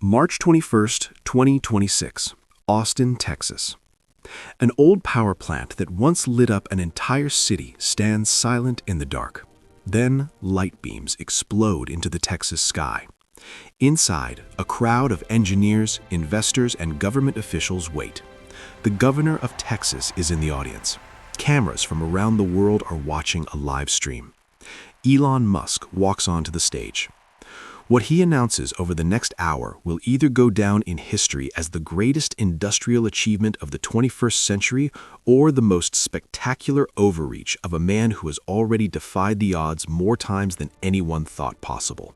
March 21st, 2026, Austin, Texas. An old power plant that once lit up an entire city stands silent in the dark. Then, light beams explode into the Texas sky. Inside, a crowd of engineers, investors, and government officials wait. The governor of Texas is in the audience. Cameras from around the world are watching a live stream. Elon Musk walks onto the stage. What he announces over the next hour will either go down in history as the greatest industrial achievement of the 21st century or the most spectacular overreach of a man who has already defied the odds more times than anyone thought possible.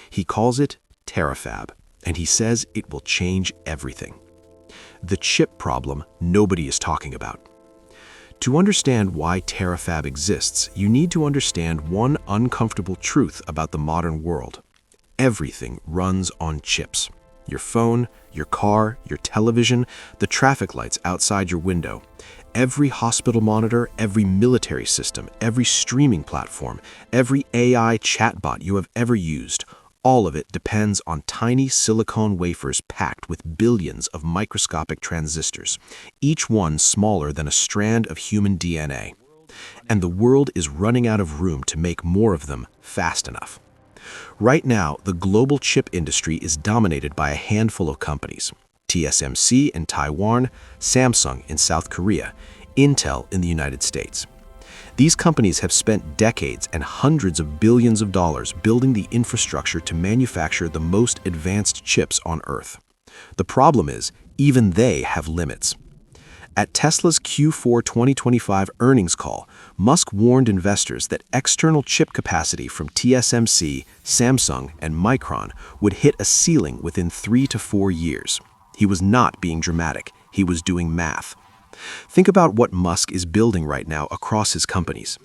He calls it Terafab, and he says it will change everything. The chip problem nobody is talking about. To understand why Terafab exists, you need to understand one uncomfortable truth about the modern world. Everything runs on chips. Your phone, your car, your television, the traffic lights outside your window. Every hospital monitor, every military system, every streaming platform, every AI chatbot you have ever used, all of it depends on tiny silicon wafers packed with billions of microscopic transistors, each one smaller than a strand of human DNA. And the world is running out of room to make more of them fast enough. Right now, the global chip industry is dominated by a handful of companies: TSMC in Taiwan, Samsung in South Korea, Intel in the United States. These companies have spent decades and hundreds of billions of dollars building the infrastructure to manufacture the most advanced chips on Earth. The problem is, even they have limits. At Tesla's Q4 2025 earnings call, Musk warned investors that external chip capacity from TSMC, Samsung, and Micron would hit a ceiling within 3 to 4 years. He was not being dramatic, he was doing math. Think about what Musk is building right now across his companies.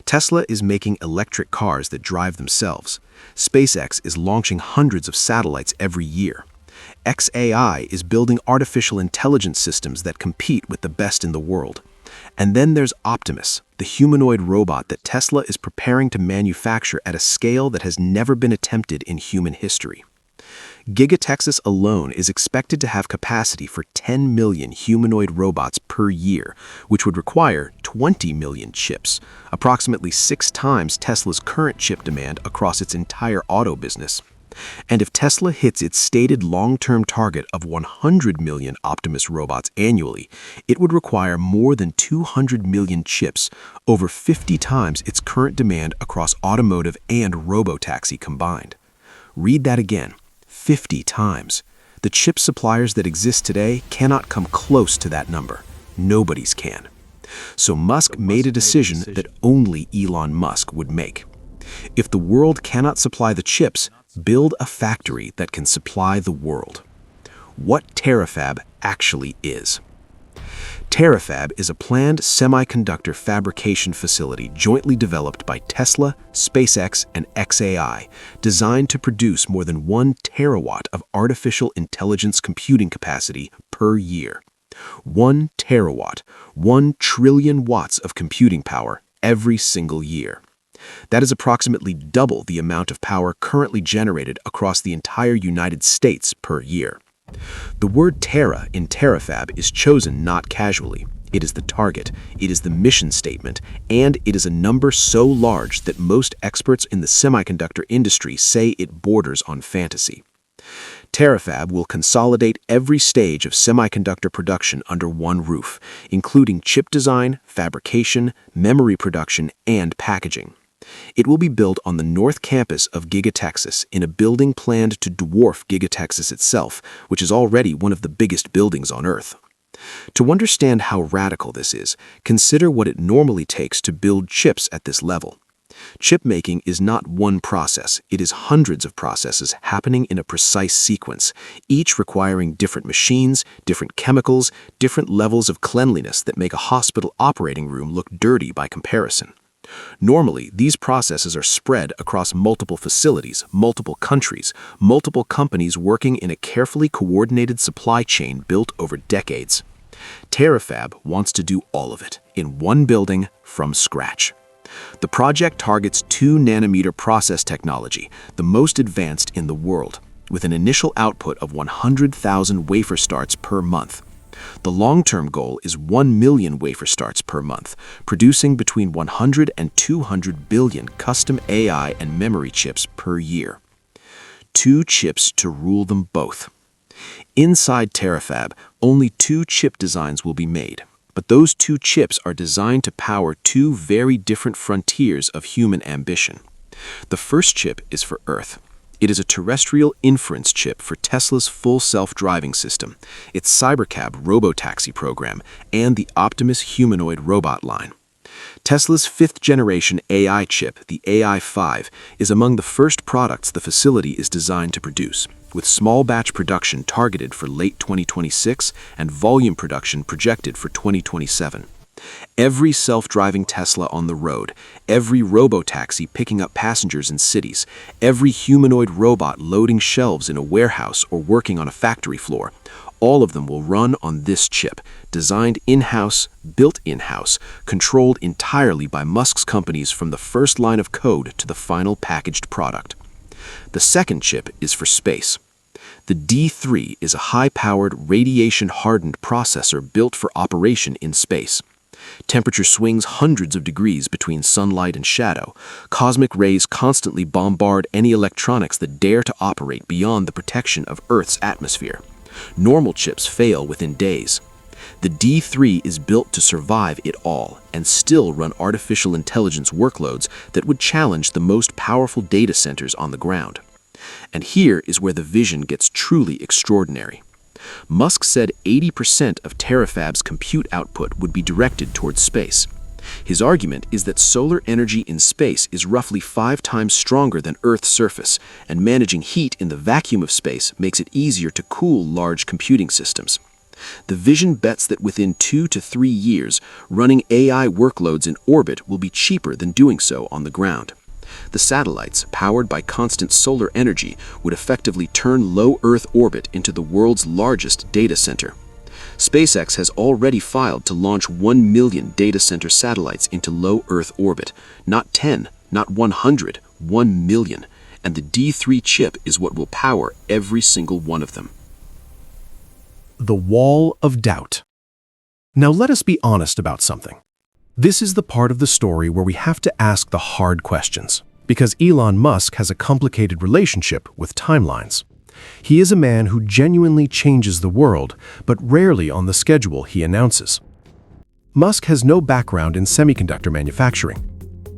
Tesla is making electric cars that drive themselves. SpaceX is launching hundreds of satellites every year. xAI is building artificial intelligence systems that compete with the best in the world. And then there's Optimus, the humanoid robot that Tesla is preparing to manufacture at a scale that has never been attempted in human history. Giga Texas alone is expected to have capacity for 10 million humanoid robots per year, which would require 20 million chips, approximately 6 times Tesla's current chip demand across its entire auto business. And if Tesla hits its stated long-term target of 100 million Optimus robots annually, it would require more than 200 million chips, over 50 times its current demand across automotive and robotaxi combined. Read that again, 50 times. The chip suppliers that exist today cannot come close to that number. Nobody's can. So Musk made a decision that only Elon Musk would make. If the world cannot supply the chips, build a factory that can supply the world. What Terafab actually is. Terafab is a planned semiconductor fabrication facility jointly developed by Tesla, SpaceX, and xAI, designed to produce more than 1 terawatt of artificial intelligence computing capacity per year. 1 terawatt, 1 trillion watts of computing power every single year. That is approximately double the amount of power currently generated across the entire United States per year. The word Tera in Terafab is chosen not casually. It is the target, it is the mission statement, and it is a number so large that most experts in the semiconductor industry say it borders on fantasy. Terafab will consolidate every stage of semiconductor production under one roof, including chip design, fabrication, memory production, and packaging. It will be built on the North Campus of Giga Texas in a building planned to dwarf Giga Texas itself, which is already one of the biggest buildings on Earth. To understand how radical this is, consider what it normally takes to build chips at this level. Chip making is not one process, it is hundreds of processes happening in a precise sequence, each requiring different machines, different chemicals, different levels of cleanliness that make a hospital operating room look dirty by comparison. Normally, these processes are spread across multiple facilities, multiple countries, multiple companies working in a carefully coordinated supply chain built over decades. Terafab wants to do all of it in one building from scratch. The project targets 2 nanometer process technology, the most advanced in the world. with an initial output of 100,000 wafer starts per month. The long-term goal is 1 million wafer starts per month, producing between 100 and 200 billion custom AI and memory chips per year. 2 chips to rule them both. Inside Terafab, only 2 chip designs will be made, but those 2 chips are designed to power 2 very different frontiers of human ambition. The first chip is for Earth. It is a terrestrial inference chip for Tesla's full self-driving system, its Cybercab robotaxi program, and the Optimus humanoid robot line. Tesla's 5th-generation AI chip, the AI-5, is among the first products the facility is designed to produce, with small batch production targeted for late 2026 and volume production projected for 2027. Every self-driving Tesla on the road, every robotaxi picking up passengers in cities, every humanoid robot loading shelves in a warehouse or working on a factory floor, all of them will run on this chip, designed in-house, built in-house, controlled entirely by Musk's companies from the first line of code to the final packaged product. The second chip is for space. The D3 is a high-powered, radiation-hardened processor built for operation in space. Temperature swings hundreds of degrees between sunlight and shadow. Cosmic rays constantly bombard any electronics that dare to operate beyond the protection of Earth's atmosphere. Normal chips fail within days. The D3 is built to survive it all and still run artificial intelligence workloads that would challenge the most powerful data centers on the ground. And here is where the vision gets truly extraordinary. Musk said 80% of Terafab's compute output would be directed towards space. His argument is that solar energy in space is roughly 5 times stronger than Earth's surface, and managing heat in the vacuum of space makes it easier to cool large computing systems. The vision bets that within 2 to 3 years, running AI workloads in orbit will be cheaper than doing so on the ground. The satellites, powered by constant solar energy, would effectively turn low Earth orbit into the world's largest data center. SpaceX has already filed to launch 1 million data center satellites into low Earth orbit. Not 10, not 100, 1 million. And the D3 chip is what will power every single one of them. The wall of doubt. Now let us be honest about something. This is the part of the story where we have to ask the hard questions, because Elon Musk has a complicated relationship with timelines. He is a man who genuinely changes the world, but rarely on the schedule he announces. Musk has no background in semiconductor manufacturing.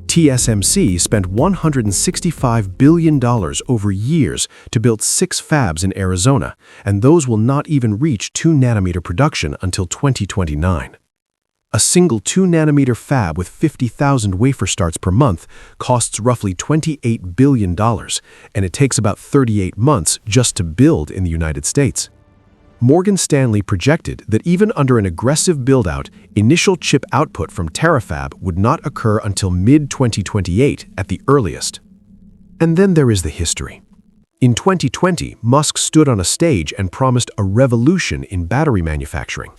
TSMC spent $165 billion over years to build 6 fabs in Arizona, and those will not even reach 2-nanometer production until 2029. A single 2-nanometer fab with 50,000 wafer starts per month costs roughly $28 billion, and it takes about 38 months just to build in the United States. Morgan Stanley projected that even under an aggressive build-out, initial chip output from Terafab would not occur until mid-2028 at the earliest. And then there is the history. In 2020, Musk stood on a stage and promised a revolution in battery manufacturing.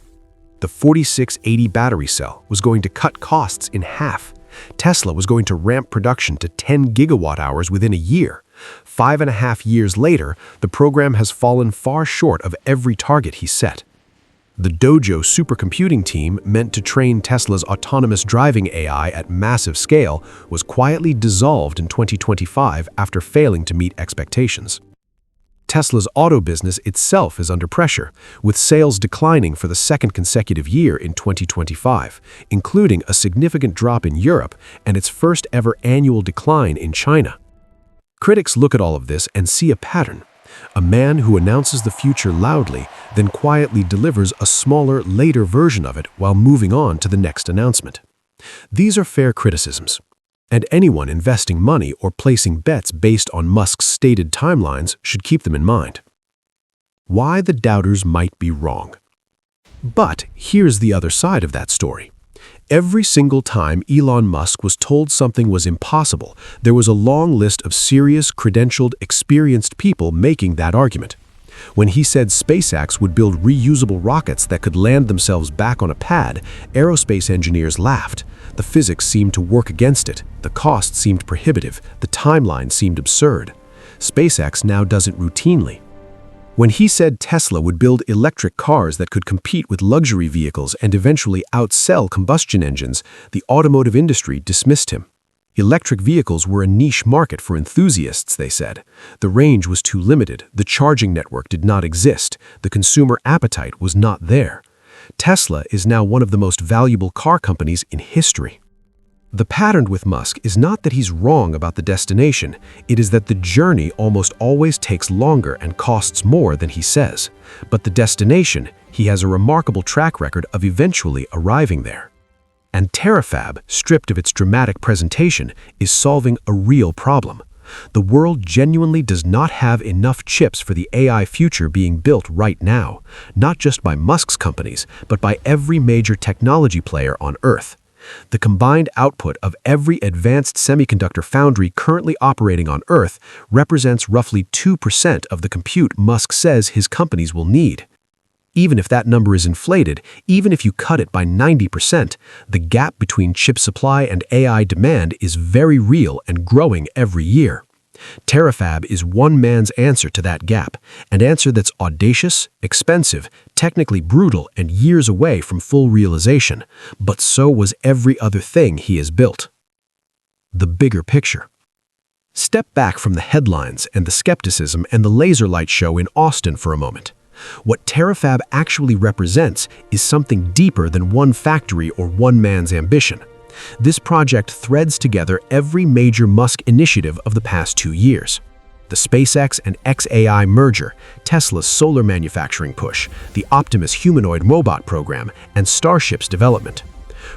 The 4680 battery cell was going to cut costs in half. Tesla was going to ramp production to 10 gigawatt-hours within a year. 5.5 years later, the program has fallen far short of every target he set. The Dojo supercomputing team, meant to train Tesla's autonomous driving AI at massive scale, was quietly dissolved in 2025 after failing to meet expectations. Tesla's auto business itself is under pressure, with sales declining for the 2nd consecutive year in 2025, including a significant drop in Europe and its first ever annual decline in China. Critics look at all of this and see a pattern. A man who announces the future loudly, then quietly delivers a smaller, later version of it while moving on to the next announcement. These are fair criticisms, and anyone investing money or placing bets based on Musk's stated timelines should keep them in mind. Why the doubters might be wrong. But here's the other side of that story. Every single time Elon Musk was told something was impossible, there was a long list of serious, credentialed, experienced people making that argument. When he said SpaceX would build reusable rockets that could land themselves back on a pad, aerospace engineers laughed. The physics seemed to work against it, the cost seemed prohibitive, the timeline seemed absurd. SpaceX now does it routinely. When he said Tesla would build electric cars that could compete with luxury vehicles and eventually outsell combustion engines, the automotive industry dismissed him. Electric vehicles were a niche market for enthusiasts, they said. The range was too limited, the charging network did not exist, the consumer appetite was not there. Tesla is now one of the most valuable car companies in history. The pattern with Musk is not that he's wrong about the destination, it is that the journey almost always takes longer and costs more than he says. But the destination, he has a remarkable track record of eventually arriving there. And Terafab, stripped of its dramatic presentation, is solving a real problem. The world genuinely does not have enough chips for the AI future being built right now, not just by Musk's companies, but by every major technology player on Earth. The combined output of every advanced semiconductor foundry currently operating on Earth represents roughly 2% of the compute Musk says his companies will need. Even if that number is inflated, even if you cut it by 90%, the gap between chip supply and AI demand is very real and growing every year. Terafab is one man's answer to that gap, an answer that's audacious, expensive, technically brutal, and years away from full realization, but so was every other thing he has built. The bigger picture. Step back from the headlines and the skepticism and the laser light show in Austin for a moment. What Terafab actually represents is something deeper than one factory or one man's ambition. This project threads together every major Musk initiative of the past 2 years. The SpaceX and xAI merger, Tesla's solar manufacturing push, the Optimus humanoid robot program, and Starship's development.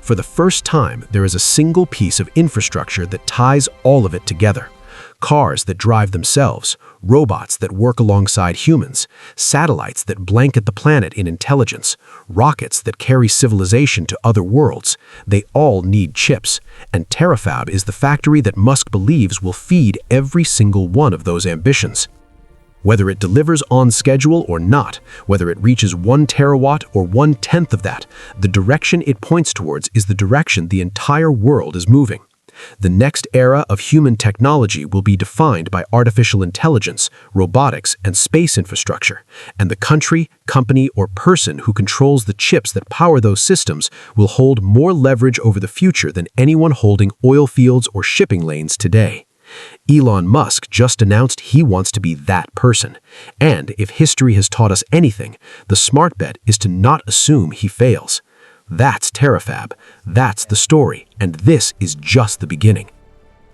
For the first time, there is a single piece of infrastructure that ties all of it together. Cars that drive themselves, robots that work alongside humans, satellites that blanket the planet in intelligence, rockets that carry civilization to other worlds. They all need chips, and Terafab is the factory that Musk believes will feed every single one of those ambitions. Whether it delivers on schedule or not, whether it reaches 1 terawatt or 1/10 of that, the direction it points towards is the direction the entire world is moving. The next era of human technology will be defined by artificial intelligence, robotics, and space infrastructure, and the country, company, or person who controls the chips that power those systems will hold more leverage over the future than anyone holding oil fields or shipping lanes today. Elon Musk just announced he wants to be that person, and if history has taught us anything, the smart bet is to not assume he fails. That's Terafab, that's the story, and this is just the beginning.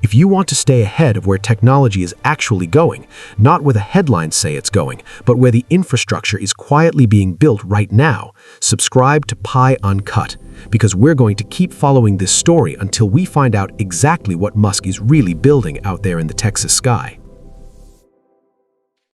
If you want to stay ahead of where technology is actually going, not where the headlines say it's going, but where the infrastructure is quietly being built right now, subscribe to Pi Uncut, because we're going to keep following this story until we find out exactly what Musk is really building out there in the Texas sky.